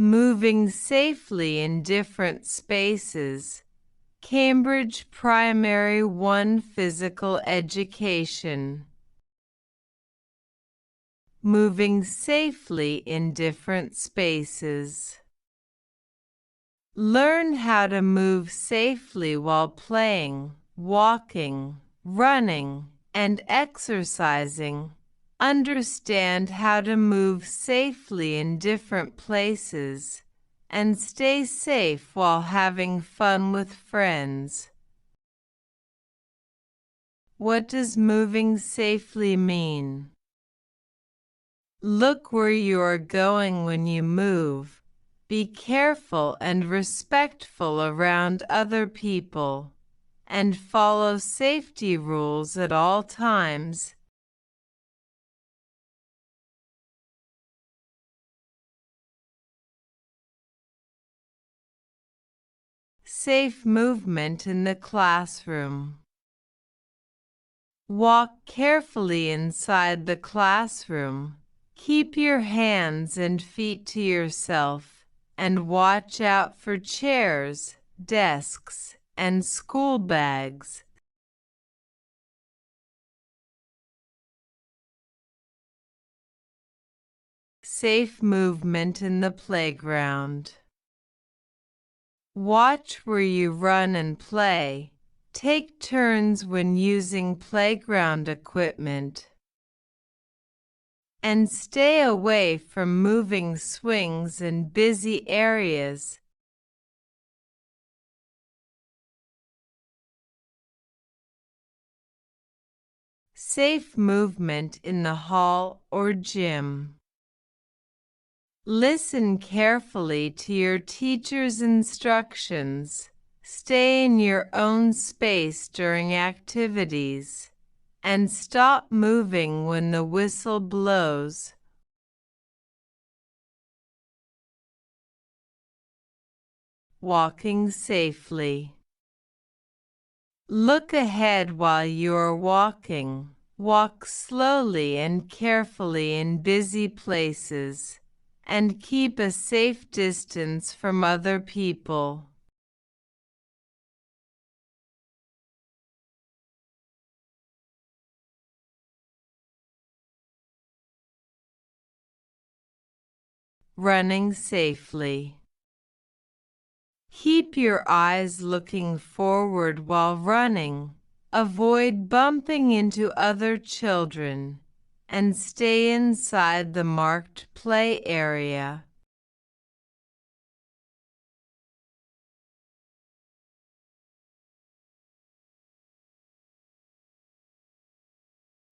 Moving safely in different spaces. Cambridge Primary 1 Physical Education. Moving safely in different spaces. Learn how to move safely while playing, walking, running, and exercising. Understand how to move safely in different places and stay safe while having fun with friends. What does moving safely mean? Look where you are going when you move. Be careful and respectful around other people, and follow safety rules at all times. Safe movement in the classroom. Walk carefully inside the classroom. Keep your hands and feet to yourself, and watch out for chairs, desks, and school bags. Safe movement in the playground. Watch where you run and play. Take turns when using playground equipment. And stay away from moving swings in busy areas. Safe movement in the hall or gym. Listen carefully to your teacher's instructions. Stay in your own space during activities, and stop moving when the whistle blows. Walking safely. Look ahead while you are walking. Walk slowly and carefully in busy places, and keep a safe distance from other people. Running safely. Keep your eyes looking forward while running. Avoid bumping into other children, and stay inside the marked play area.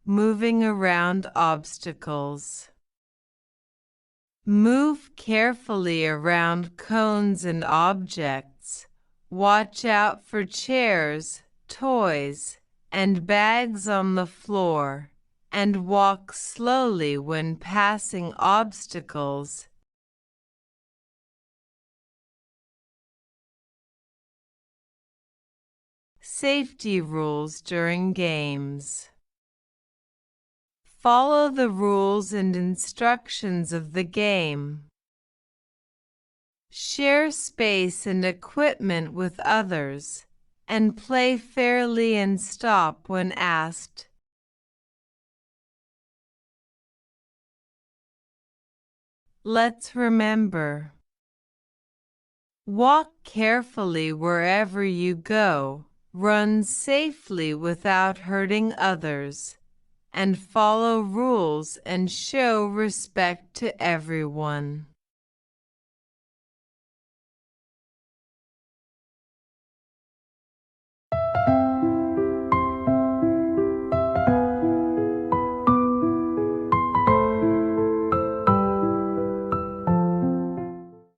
Moving around obstacles. Move carefully around cones and objects. Watch out for chairs, toys, and bags on the floor, and walk slowly when passing obstacles. Safety rules during games. Follow the rules and instructions of the game. Share space and equipment with others, and play fairly and stop when asked. Let's remember. Walk carefully wherever you go, run safely without hurting others, and follow rules and show respect to everyone.